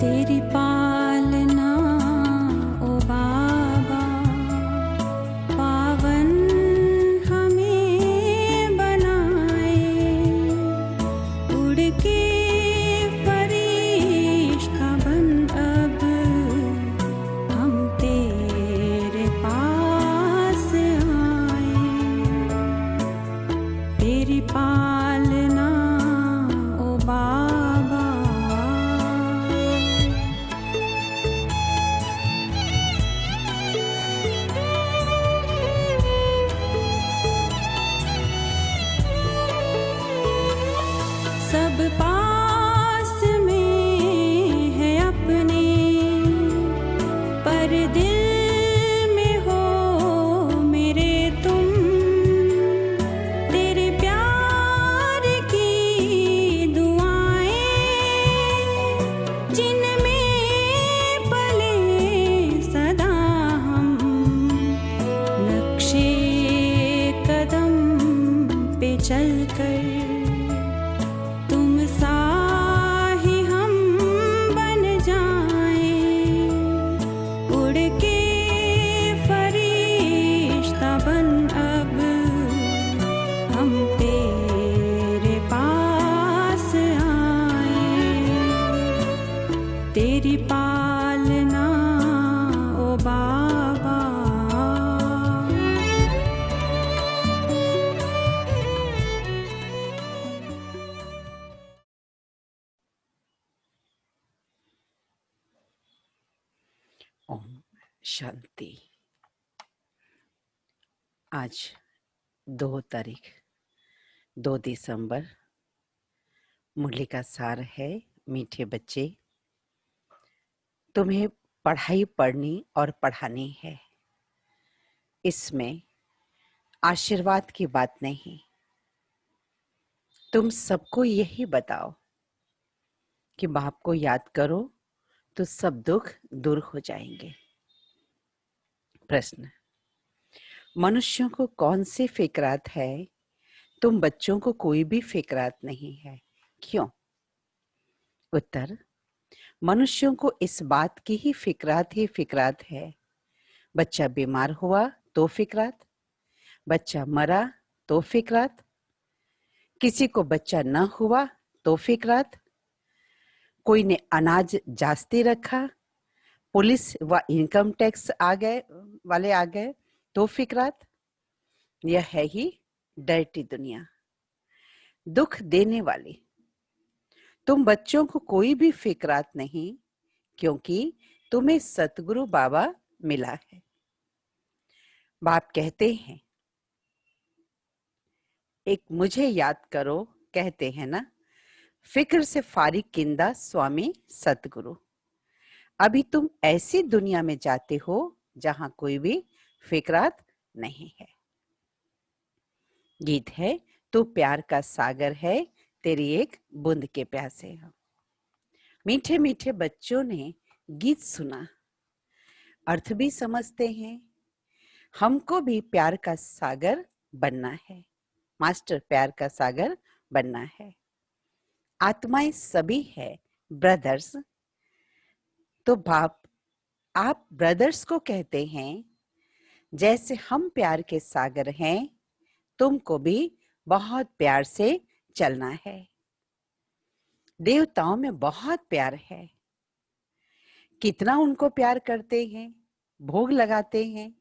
तेरी पालना ओ बाबा, पावन हमें बनाए। उड़ के फरिश्ता बन अब हम तेरे पास आए। तेरी पालना ओ बाबा, सब पास में है अपने, पर दिल में हो मेरे तुम। तेरे प्यार की दुआएं जिनमें पले सदा हम, नक्शे कदम पे चलकर तुम सा ही हम बन जाएं। उड़ के फरिश्ता बन अब हम तेरे पास आए। तेरी पालना ओ बाबा, ओम शांति। आज 2 दिसंबर। मुरली का सार है, मीठे बच्चे, तुम्हें पढ़ाई पढ़नी और पढ़ानी है। इसमें आशीर्वाद की बात नहीं। तुम सबको यही बताओ कि बाप को याद करो तो सब दुख दूर हो जाएंगे। प्रश्न: मनुष्यों को कौन सी फिक्रात है? तुम बच्चों को कोई भी फिक्रात नहीं है, क्यों? उत्तर: मनुष्यों को इस बात की ही फिक्रात है। बच्चा बीमार हुआ तो फिक्रात, बच्चा मरा तो फिक्रात, किसी को बच्चा न हुआ तो फिक्रात, कोई ने अनाज जास्ती रखा, पुलिस व इनकम टैक्स वाले आ गए तो फिक्रात। यह है ही डर्टी दुनिया, दुख देने वाली। तुम बच्चों को कोई भी फिक्रात नहीं, क्योंकि तुम्हें सतगुरु बाबा मिला है। बाप कहते हैं, एक मुझे याद करो, कहते हैं ना, फिक्र से फारिग किंदा स्वामी सतगुरु। अभी तुम ऐसी दुनिया में जाते हो जहां कोई भी फिक्रात नहीं है। गीत है, तू प्यार का सागर है, तेरी एक बूंद के प्यासे हम। मीठे मीठे बच्चों ने गीत सुना, अर्थ भी समझते हैं। हमको भी प्यार का सागर बनना है, मास्टर प्यार का सागर बनना है। आत्माएं सभी है ब्रदर्स, तो बाप आप ब्रदर्स को कहते हैं, जैसे हम प्यार के सागर हैं, तुमको भी बहुत प्यार से चलना है। देवताओं में बहुत प्यार है, कितना उनको प्यार करते हैं, भोग लगाते हैं।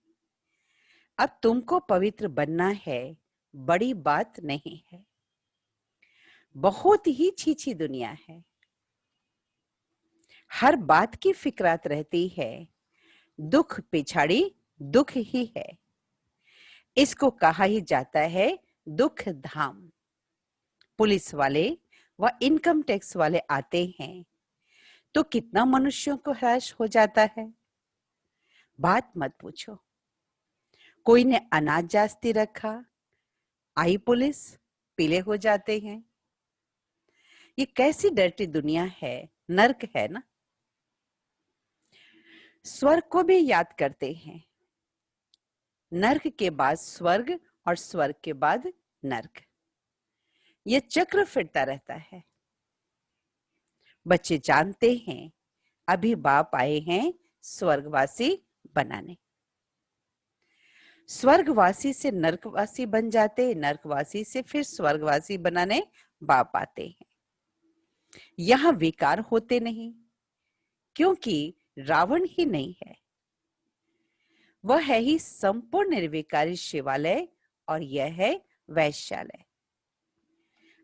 अब तुमको पवित्र बनना है, बड़ी बात नहीं है। बहुत ही छीछी दुनिया है, हर बात की फिक्रात रहती है। दुख पिछाड़ी दुख ही है, इसको कहा ही जाता है दुख धाम। पुलिस वाले व इनकम टैक्स वाले आते हैं तो कितना मनुष्यों को हर्ष हो जाता है, बात मत पूछो। कोई ने अनाज जास्ती रखा, आई पुलिस, पीले हो जाते हैं। ये कैसी डर्टी दुनिया है, नर्क है ना। स्वर्ग को भी याद करते हैं, नर्क के बाद स्वर्ग और स्वर्ग के बाद नर्क, ये चक्र फिरता रहता है। बच्चे जानते हैं अभी बाप आए हैं स्वर्गवासी बनाने। स्वर्गवासी से नरकवासी बन जाते, नरकवासी से फिर स्वर्गवासी बनाने बाप आते हैं। यहां विकार होते नहीं, क्योंकि रावण ही नहीं है, वह है ही संपूर्ण निर्विकारी शिवालय, और यह है वैश्यालय।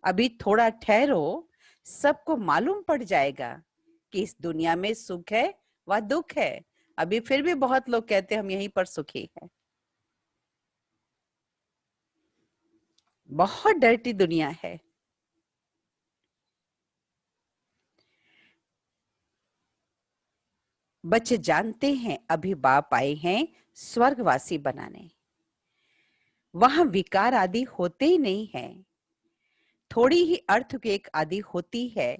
अभी थोड़ा ठहरो, सबको मालूम पड़ जाएगा कि इस दुनिया में सुख है व दुख है। अभी फिर भी बहुत लोग कहते हैं हम यहीं पर सुखी हैं। बहुत डर्टी दुनिया है। बच्चे जानते हैं अभी बाप आए हैं स्वर्गवासी बनाने। वहां विकार आदि होते ही नहीं है। थोड़ी ही अर्थ की एक आदि होती है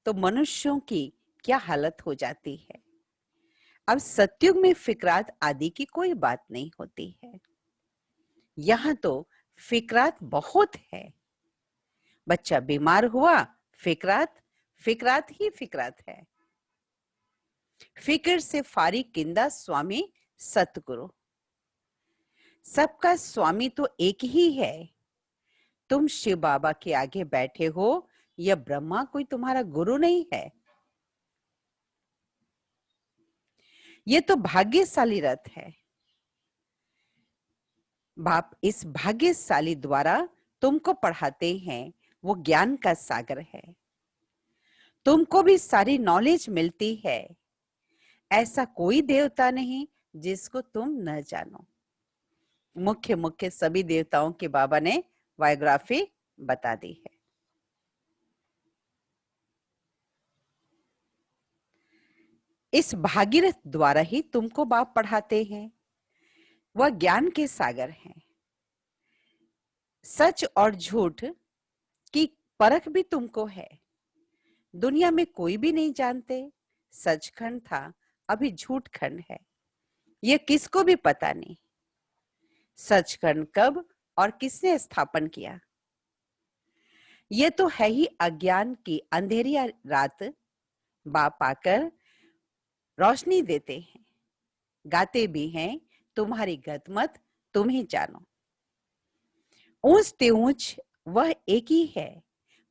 तो मनुष्यों की क्या हालत हो जाती है। अब सतयुग में फिकरात आदि की कोई बात नहीं होती है। यहां तो फिकरात बहुत है। बच्चा बीमार हुआ, फिकरात, फिकरात ही फिकरात है। फिक्र से फारिग किंदा स्वामी सतगुरु। सबका स्वामी तो एक ही है। तुम शिव बाबा के आगे बैठे हो, यह ब्रह्मा कोई तुम्हारा गुरु नहीं है। ये तो भाग्यशाली रथ है। बाप इस भाग्यशाली द्वारा तुमको पढ़ाते हैं, वो ज्ञान का सागर है। तुमको भी सारी नॉलेज मिलती है। ऐसा कोई देवता नहीं जिसको तुम न जानो। मुख्य मुख्य सभी देवताओं के बाबा ने बायोग्राफी बता दी है। इस भागीरथ द्वारा ही तुमको बाप पढ़ाते हैं। वह ज्ञान के सागर हैं। सच और झूठ की परख भी तुमको है। दुनिया में कोई भी नहीं जानते सचखंड था, अभी झूठ खंड है। यह किसको भी पता नहीं सचखंड कब और किसने स्थापन किया। यह तो है ही अज्ञान की अंधेरी रात। बाप आकर रोशनी देते हैं, गाते भी हैं तुम्हारी गतमत तुम ही जानो। ऊंच ते ऊंच वह एक ही है,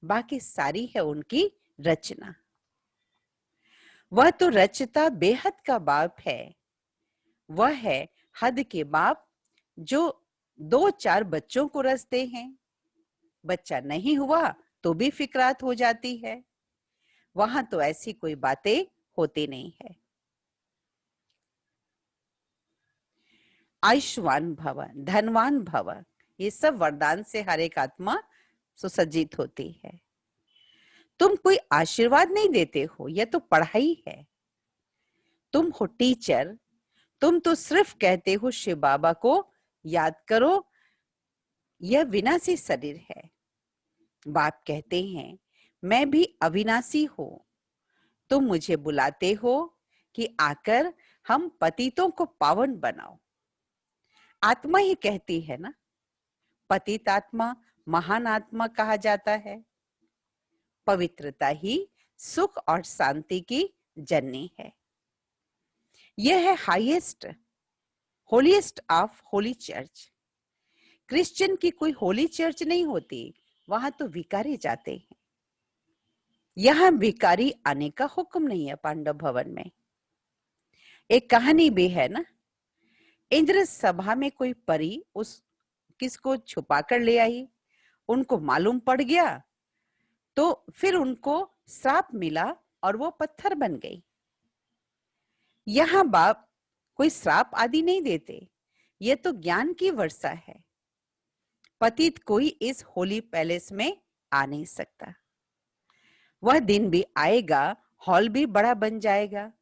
बाकी सारी है उनकी रचना। वह तो रचता बेहद का बाप है। वह है हद के बाप जो 2-4 बच्चों को रचते हैं। बच्चा नहीं हुआ तो भी फिकरात हो जाती है। वहां तो ऐसी कोई बातें होती नहीं है। आयुष्मान भव, धनवान भव, ये सब वरदान से हर एक आत्मा सुसज्जित होती है। तुम कोई आशीर्वाद नहीं देते हो, यह तो पढ़ाई है। तुम हो टीचर। तुम तो सिर्फ कहते हो शिव बाबा को याद करो, यह विनाशी शरीर है। बाप कहते हैं मैं भी अविनाशी हूं। तुम मुझे बुलाते हो कि आकर हम पतितों को पावन बनाओ। आत्मा ही कहती है ना, पतित आत्मा महान आत्मा कहा जाता है। पवित्रता ही सुख और शांति की जननी है। यह है highest holiest of Holi church. Christian की कोई होली चर्च नहीं होती, वहां तो भिखारी जाते हैं। यहां भिखारी आने का हुक्म नहीं है। पांडव भवन में एक कहानी भी है ना, इंद्र सभा में कोई परी उस किसको छुपा कर ले आई। उनको मालूम पड़ गया तो फिर उनको श्राप मिला और वो पत्थर बन गई। यहां बाप कोई श्राप आदि नहीं देते, ये तो ज्ञान की वर्षा है। पतित कोई इस होली पैलेस में आ नहीं सकता। वह दिन भी आएगा, हॉल भी बड़ा बन जाएगा।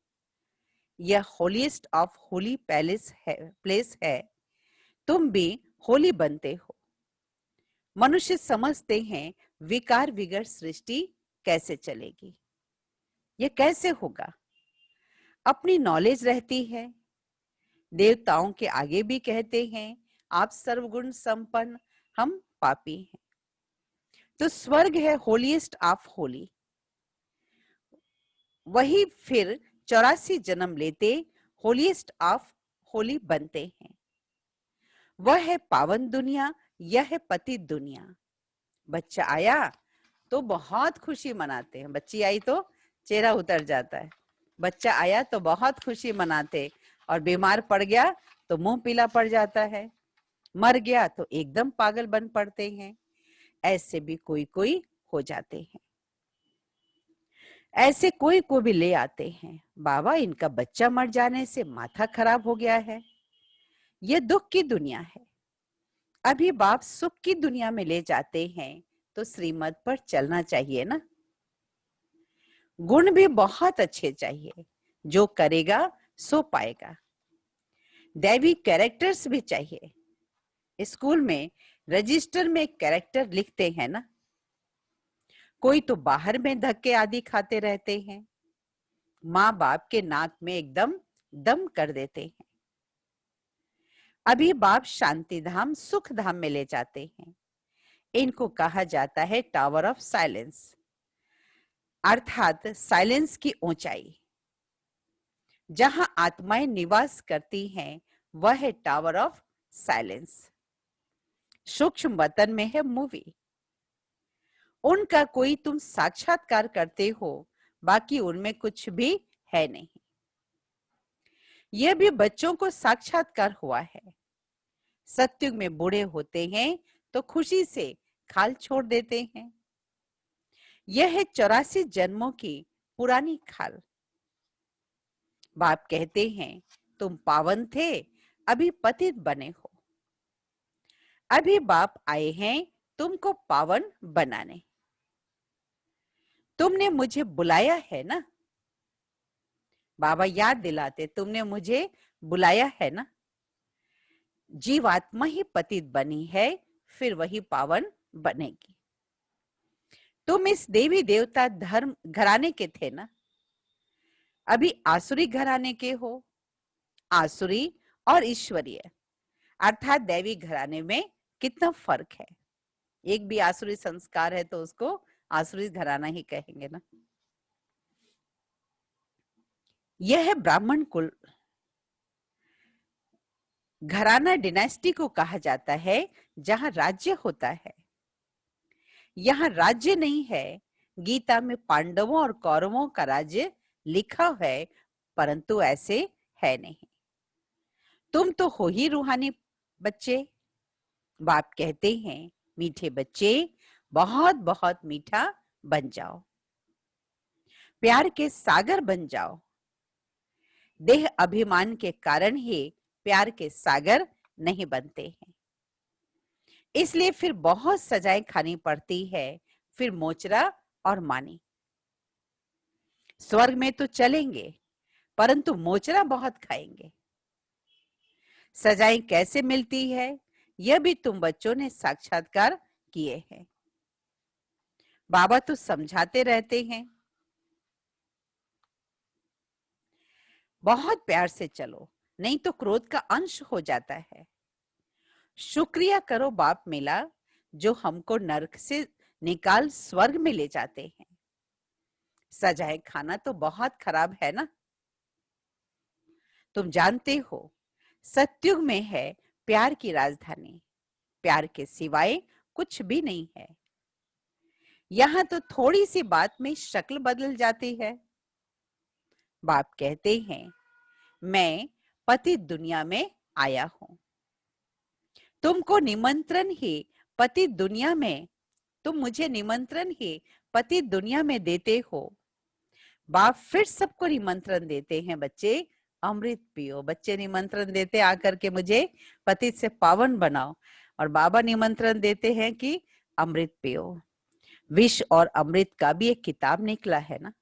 यह होलीएस्ट ऑफ होली प्लेस है। तुम भी होली बनते हो। मनुष्य समझते हैं विकार विगर सृष्टि कैसे चलेगी, यह कैसे होगा। अपनी नॉलेज रहती है। देवताओं के आगे भी कहते हैं आप सर्वगुण संपन्न, हम पापी हैं। तो स्वर्ग है होलीएस्ट ऑफ होली। वही फिर 84 जन्म लेते होलीएस्ट ऑफ होली बनते हैं। वह है पावन दुनिया, यह है पतित दुनिया। बच्चा आया तो बहुत खुशी मनाते हैं, बच्ची आई तो चेहरा उतर जाता है। बच्चा आया तो बहुत खुशी मनाते, और बीमार पड़ गया तो मुंह पीला पड़ जाता है, मर गया तो एकदम पागल बन पड़ते हैं। ऐसे भी कोई कोई हो जाते हैं। ऐसे कोई को भी ले आते हैं, बाबा इनका बच्चा मर जाने से माथा खराब हो गया है, ये दुख की दुनिया है। अभी बाप सुख की दुनिया में ले जाते हैं तो श्रीमत पर चलना चाहिए ना। गुण भी बहुत अच्छे चाहिए, जो करेगा सो पाएगा। दैवी कैरेक्टर्स भी चाहिए। स्कूल में रजिस्टर में कैरेक्टर लिखते हैं ना, कोई तो बाहर में धक्के आदि खाते रहते हैं, माँ बाप के नाक में एकदम दम कर देते हैं। अभी बाप शांति धाम सुख धाम में ले जाते हैं। इनको कहा जाता है टावर ऑफ साइलेंस, अर्थात साइलेंस की ऊंचाई। जहां आत्माएं निवास करती हैं वह है टावर ऑफ साइलेंस। सूक्ष्म वतन में है मूवी, उनका कोई तुम साक्षात्कार करते हो, बाकी उनमें कुछ भी है नहीं। यह भी बच्चों को साक्षात्कार हुआ है। सत्युग में बूढ़े होते हैं तो खुशी से खाल छोड़ देते हैं। यह है 84 जन्मों की पुरानी खाल। बाप कहते हैं तुम पावन थे, अभी पतित बने हो। अभी बाप आए हैं तुमको पावन बनाने। तुमने मुझे बुलाया है ना, बाबा याद दिलाते, तुमने मुझे बुलाया है ना। जीवात्मा ही पतित बनी है, फिर वही पावन बनेगी। तुम इस देवी देवता धर्म घराने के थे ना, अभी आसुरी घराने के हो। आसुरी और ईश्वरीय अर्थात दैवी घराने में कितना फर्क है। एक भी आसुरी संस्कार है तो उसको आसुरी घराना ही कहेंगे ना। यह है ब्राह्मण कुल। घराना डिनेस्टी को कहा जाता है जहां राज्य होता है। यहां राज्य नहीं है। गीता में पांडवों और कौरवों का राज्य लिखा है, परंतु ऐसे है नहीं। तुम तो हो ही रूहानी बच्चे। बाप कहते हैं मीठे बच्चे बहुत बहुत मीठा बन जाओ, प्यार के सागर बन जाओ। देह अभिमान के कारण ही प्यार के सागर नहीं बनते हैं। इसलिए फिर बहुत सजाएं खानी पड़ती है, फिर मोचरा और मानी। स्वर्ग में तो चलेंगे परंतु मोचरा बहुत खाएंगे। सजाएं कैसे मिलती है यह भी तुम बच्चों ने साक्षात्कार किए हैं। बाबा तो समझाते रहते हैं बहुत प्यार से चलो, नहीं तो क्रोध का अंश हो जाता है। शुक्रिया करो बाप मिला जो हमको नरक से निकाल स्वर्ग में ले जाते हैं। सजाए खाना तो बहुत खराब है ना। तुम जानते हो सत्युग में है प्यार की राजधानी, प्यार के सिवाय कुछ भी नहीं है। यहां तो थोड़ी सी बात में शक्ल बदल जाती है। बाप कहते हैं मैं पतित दुनिया में आया हूं। तुमको निमंत्रण ही पतित दुनिया में, तुम मुझे निमंत्रण ही पतित दुनिया में देते हो। बाप फिर सबको निमंत्रण देते हैं बच्चे अमृत पियो। बच्चे निमंत्रण देते आकर के मुझे पतित से पावन बनाओ, और बाबा निमंत्रण देते हैं कि अमृत पियो। विष और अमृत का भी एक किताब निकला है ना।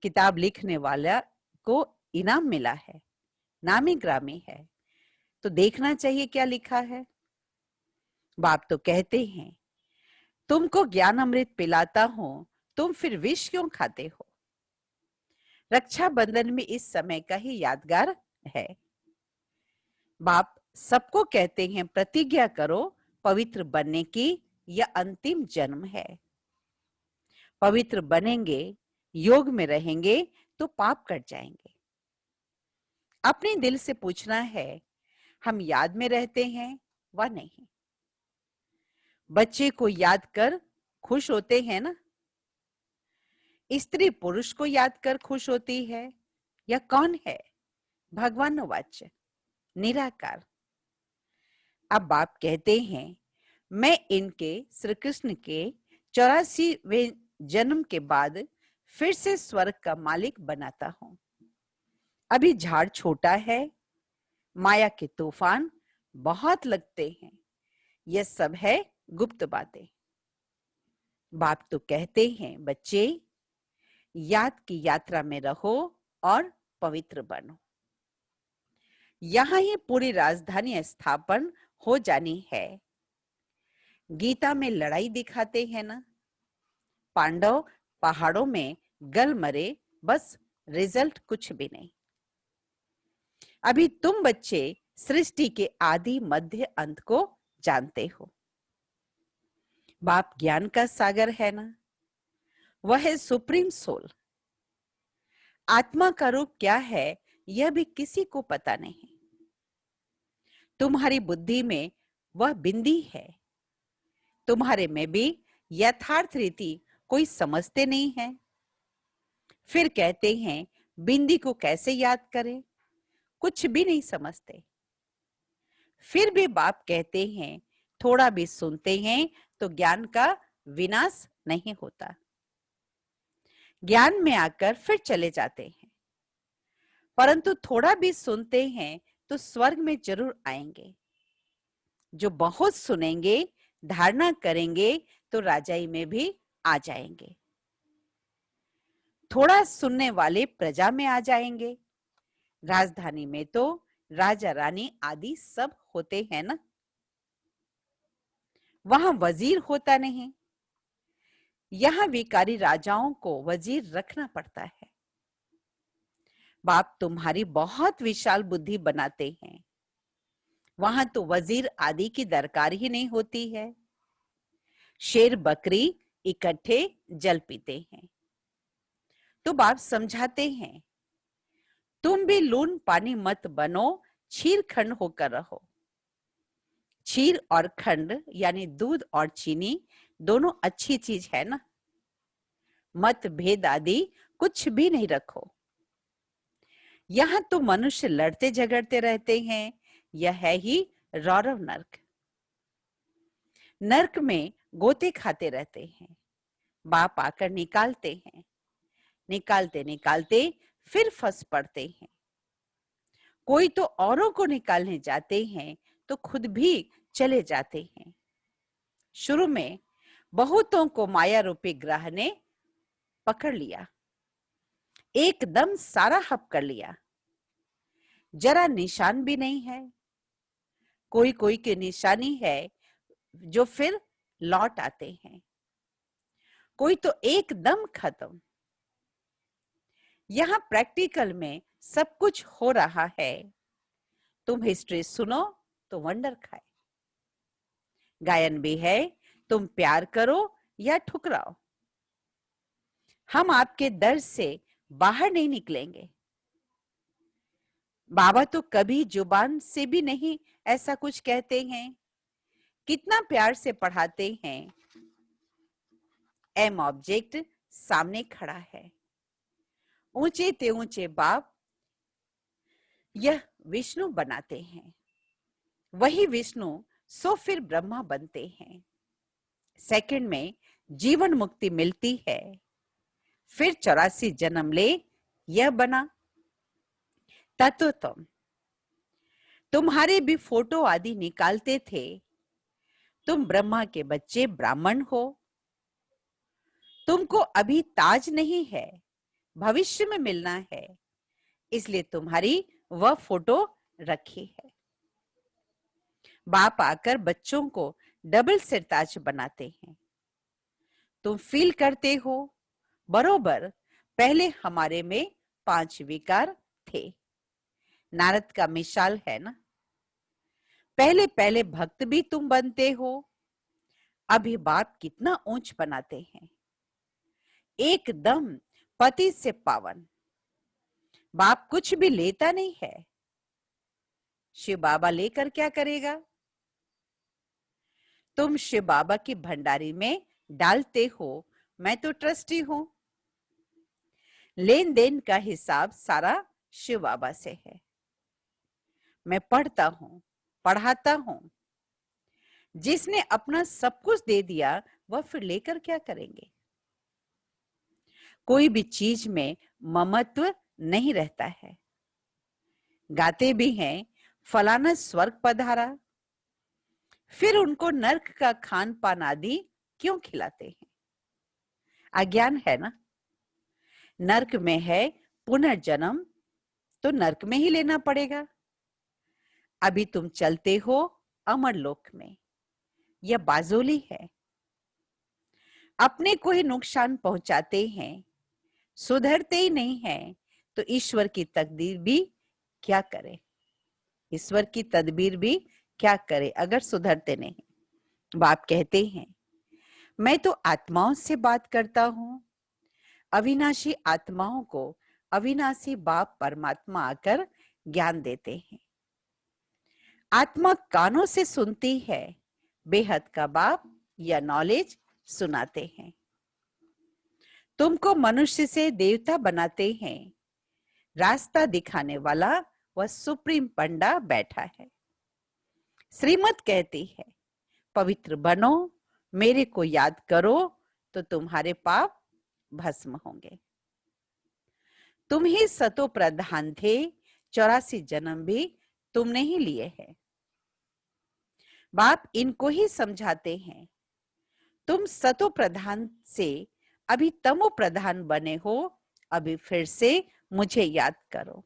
किताब लिखने वाला को इनाम मिला है, नामी ग्रामी है, तो देखना चाहिए क्या लिखा है। बाप तो कहते हैं तुमको ज्ञान अमृत पिलाता हूं, तुम फिर विष क्यों खाते हो। रक्षाबंधन में इस समय का ही यादगार है। बाप सबको कहते हैं प्रतिज्ञा करो पवित्र बनने की, यह अंतिम जन्म है। पवित्र बनेंगे, योग में रहेंगे तो पाप कट जाएंगे। अपने दिल से पूछना है, हम याद में रहते हैं व नहीं। बच्चे को याद कर खुश होते हैं ना? स्त्री पुरुष को याद कर खुश होती है या कौन है? भगवान वाच्य निराकार। अब बाप कहते हैं, मैं इनके श्री कृष्ण के 84वें जन्म के बाद फिर से स्वर्ग का मालिक बनाता हूं। अभी झाड़ छोटा है, माया के तूफान बहुत लगते हैं, यह सब है गुप्त बातें। बाप तो कहते हैं, बच्चे याद की यात्रा में रहो और पवित्र बनो। यहां ही पूरी राजधानी स्थापन हो जानी है। गीता में लड़ाई दिखाते हैं ना, पांडव पहाड़ों में गल मरे, बस रिजल्ट कुछ भी नहीं। अभी तुम बच्चे सृष्टि के आदि मध्य अंत को जानते हो। बाप ज्ञान का सागर है ना, वह है सुप्रीम सोल। आत्मा का रूप क्या है यह भी किसी को पता नहीं। तुम्हारी बुद्धि में वह बिंदी है, तुम्हारे में भी यथार्थ रीति कोई समझते नहीं है। फिर कहते हैं बिंदी को कैसे याद करें, कुछ भी नहीं समझते। फिर भी बाप कहते हैं थोड़ा भी सुनते हैं तो ज्ञान का विनाश नहीं होता। ज्ञान में आकर फिर चले जाते हैं, परंतु थोड़ा भी सुनते हैं तो स्वर्ग में जरूर आएंगे। जो बहुत सुनेंगे, धारणा करेंगे तो राजाई में भी आ जाएंगे। थोड़ा सुनने वाले प्रजा में आ जाएंगे। राजधानी में तो राजा रानी आदि सब होते हैं ना, वहां वजीर होता नहीं। यहां विकारी राजाओं को वजीर रखना पड़ता है। बाप तुम्हारी बहुत विशाल बुद्धि बनाते हैं, वहां तो वजीर आदि की दरकार ही नहीं होती है। शेर बकरी इकट्ठे जल पीते हैं। तो बाप समझाते हैं, तुम भी लून पानी मत बनो, क्षीर खंड होकर रहो। क्षीर और खंड यानी दूध और चीनी दोनों अच्छी चीज है ना, मत भेद आदि कुछ भी नहीं रखो। यहां तो मनुष्य लड़ते झगड़ते रहते हैं, यह है ही रौरव नर्क। नर्क में गोते खाते रहते हैं, बाप आकर निकालते हैं। निकालते निकालते फिर फंस पड़ते हैं। कोई तो औरों को निकालने जाते हैं तो खुद भी चले जाते हैं। शुरू में बहुतों को माया रूपी ग्रह ने पकड़ लिया, एकदम सारा हप कर लिया, जरा निशान भी नहीं है। कोई कोई की निशानी है जो फिर लौट आते हैं, कोई तो एकदम खत्म। यहां प्रैक्टिकल में सब कुछ हो रहा है। तुम हिस्ट्री सुनो तो वंडर खाए। गायन भी है, तुम प्यार करो या ठुकराओ। हम आपके दर्द से बाहर नहीं निकलेंगे। बाबा तो कभी जुबान से भी नहीं ऐसा कुछ कहते हैं। कितना प्यार से पढ़ाते हैं। एम ऑब्जेक्ट सामने खड़ा है। ऊंचे ते ऊंचे बाप यह विष्णु बनाते हैं, वही विष्णु सो फिर ब्रह्मा बनते हैं। सेकंड में जीवन मुक्ति मिलती है, फिर 84 जन्म ले यह बना। तत्व तुम्हारे भी फोटो आदि निकालते थे। तुम ब्रह्मा के बच्चे ब्राह्मण हो। तुमको अभी ताज नहीं है, भविष्य में मिलना है, इसलिए तुम्हारी वह फोटो रखी है। बाप आकर बच्चों को डबल सिरताज बनाते हैं। तुम फील करते हो बरोबर पहले हमारे में 5 विकार थे। नारद का मिसाल है ना, पहले पहले भक्त भी तुम बनते हो। अभी बाप कितना ऊंच बनाते हैं, एकदम पति से पावन। बाप कुछ भी लेता नहीं है। शिव बाबा लेकर क्या करेगा? तुम शिव बाबा की भंडारी में डालते हो, मैं तो ट्रस्टी हूं। लेन देन का हिसाब सारा शिव बाबा से है। मैं पढ़ता हूं, पढ़ाता हूं। जिसने अपना सब कुछ दे दिया वह फिर लेकर क्या करेंगे? कोई भी चीज में ममत्व नहीं रहता है। गाते भी हैं, फलाना स्वर्ग पधारा, फिर उनको नर्क का खान पान आदि क्यों खिलाते हैं? अज्ञान है ना। नर्क में है पुनर्जन्म, तो नर्क में ही लेना पड़ेगा। अभी तुम चलते हो अमर लोक में, यह बाजोली है। अपने को ही नुकसान पहुंचाते हैं, सुधरते ही नहीं है, तो ईश्वर की तकदीर भी क्या करे? ईश्वर की तदबीर भी क्या करे अगर सुधरते नहीं? बाप कहते हैं, मैं तो आत्माओं से बात करता हूं। अविनाशी आत्माओं को अविनाशी बाप परमात्मा आकर ज्ञान देते हैं। आत्मा कानों से सुनती है, बेहद का बाप या नॉलेज सुनाते हैं। तुमको मनुष्य से देवता बनाते हैं, रास्ता दिखाने वाला वह सुप्रीम पंडा बैठा है। श्रीमत कहती है, पवित्र बनो, मेरे को याद करो, तो तुम्हारे पाप भस्म होंगे। तुम ही सतो प्रधान थे, 84 जन्म भी तुमने ही लिए हैं। बाप इनको ही समझाते हैं, तुम सतो प्रधान से अभी तमो प्रधान बने हो, अभी फिर से मुझे याद करो।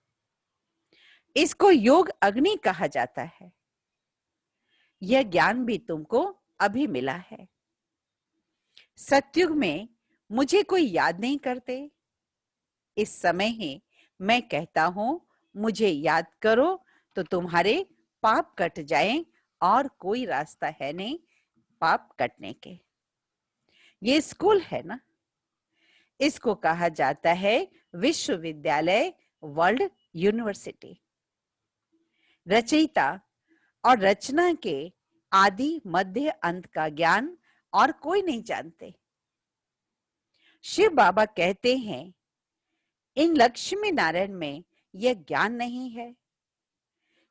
इसको योग अग्नि कहा जाता है। यह ज्ञान भी तुमको अभी मिला है। सतयुग में मुझे कोई याद नहीं करते। इस समय ही मैं कहता हूं, मुझे याद करो, तो तुम्हारे पाप कट जाएं, और कोई रास्ता है नहीं पाप कटने के। ये स्कूल है ना। इसको कहा जाता है विश्वविद्यालय, वर्ल्ड यूनिवर्सिटी। रचयिता और रचना के आदि मध्य अंत का ज्ञान और कोई नहीं जानते। शिव बाबा कहते हैं, इन लक्ष्मी नारायण में यह ज्ञान नहीं है,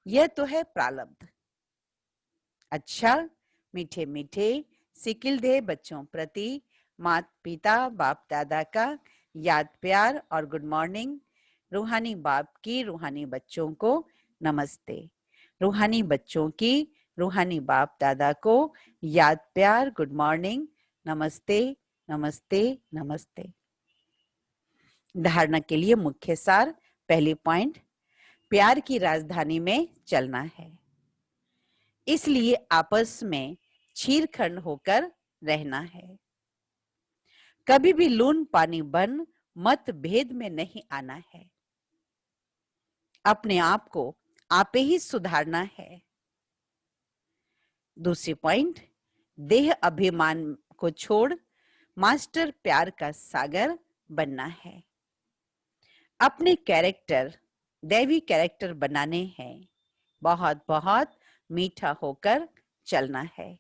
यह तो है प्रारब्ध। अच्छा, मीठे मीठे सिकिलधे बच्चों प्रति माता पिता बाप दादा का याद प्यार और गुड मॉर्निंग। रूहानी बाप की रूहानी बच्चों को नमस्ते। रूहानी बच्चों की रूहानी बाप दादा को याद प्यार, गुड मॉर्निंग, नमस्ते नमस्ते नमस्ते। धारणा के लिए मुख्य सार। पहली पॉइंट, प्यार की राजधानी में चलना है, इसलिए आपस में छीरखंड होकर रहना है। कभी भी लून पानी बन मतभेद में नहीं आना है। अपने आप को आपे ही सुधारना है। दूसरी पॉइंट, देह अभिमान को छोड़ मास्टर प्यार का सागर बनना है। अपने कैरेक्टर दैवी कैरेक्टर बनाने हैं। बहुत बहुत मीठा होकर चलना है।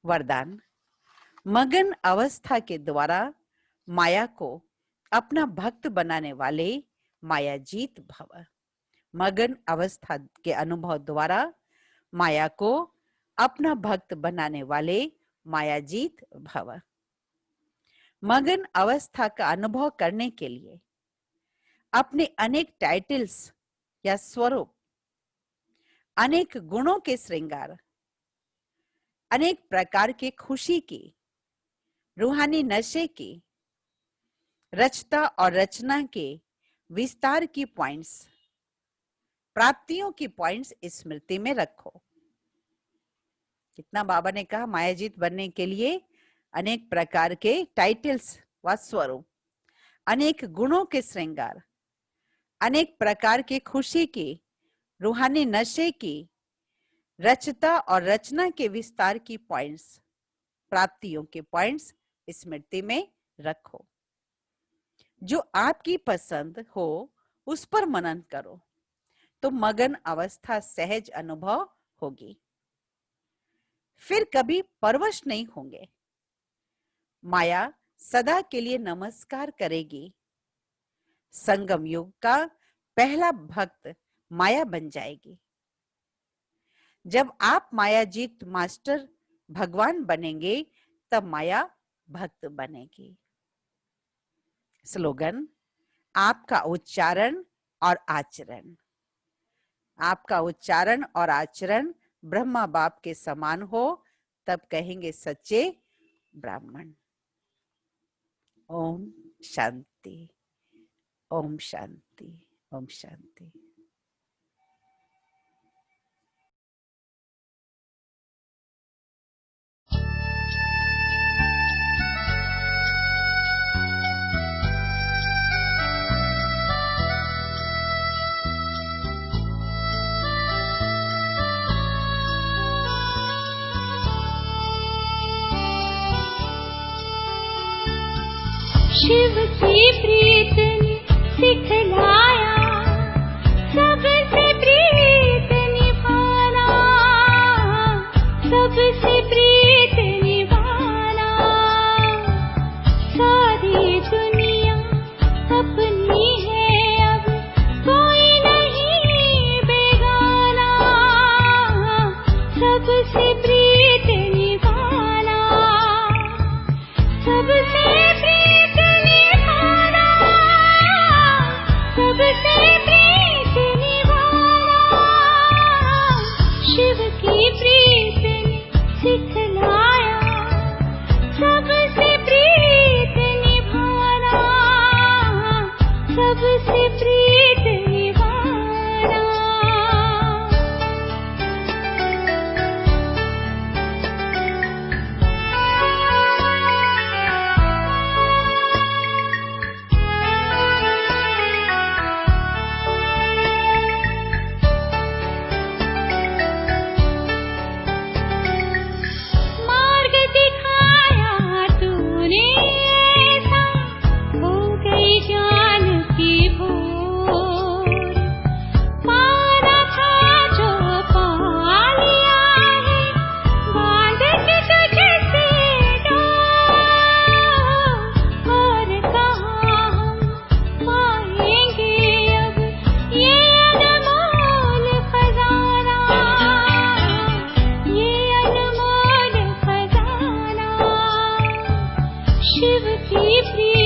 वरदान, मगन अवस्था के द्वारा माया को अपना भक्त बनाने वाले मायाजीत भव। मगन अवस्था के अनुभव द्वारा माया को अपना भक्त बनाने वाले मायाजीत भव। मगन अवस्था का अनुभव करने के लिए अपने अनेक टाइटल्स या स्वरूप, अनेक गुणों के श्रृंगार, अनेक प्रकार के खुशी की, रूहानी नशे की, रचता और रचना के विस्तार की पॉइंट्स, प्राप्तियों की पॉइंट्स स्मृति में रखो। कितना बाबा ने कहा, मायाजीत बनने के लिए अनेक प्रकार के टाइटल्स व स्वरूप, अनेक गुणों के श्रृंगार, अनेक प्रकार की खुशी की, रूहानी नशे की, रचता और रचना के विस्तार की पॉइंट्स, प्राप्तियों के पॉइंट्स स्मृति में रखो। जो आपकी पसंद हो उस पर मनन करो तो मगन अवस्था सहज अनुभव होगी। फिर कभी परवश नहीं होंगे। माया सदा के लिए नमस्कार करेगी। संगम युग का पहला भक्त माया बन जाएगी। जब आप मायाजीत मास्टर भगवान बनेंगे तब माया भक्त बनेगी। स्लोगन, आपका उच्चारण और आचरण। आपका उच्चारण और आचरण ब्रह्मा बाप के समान हो तब कहेंगे सच्चे ब्राह्मण। ओम शांति, ओम शांति, ओम शांति। शिव की प्रीत ने सिखलाया सबसे प्रीत निभाना, सबसे प्रीत निभाना। सारी दुनिया अपनी है अब कोई नहीं बेगाना, सबसे प्रीत निभाना, सबसे प्रीत निभाना, सबसे प्रीत निभाना। शिव की प्रीत ने सिखलाया सबसे प्रीत निभाना, सबसे प्रीत निभाना। मार्ग दिखाया तूने ऐसा, हो गई जान की भोर। पाना था जो पा लिया है, बांध के तुझसे डोर। और कहाँ हम पाएंगे अब ये अनमोल खजाना, ये अनमोल खजाना। शिव की प्रीत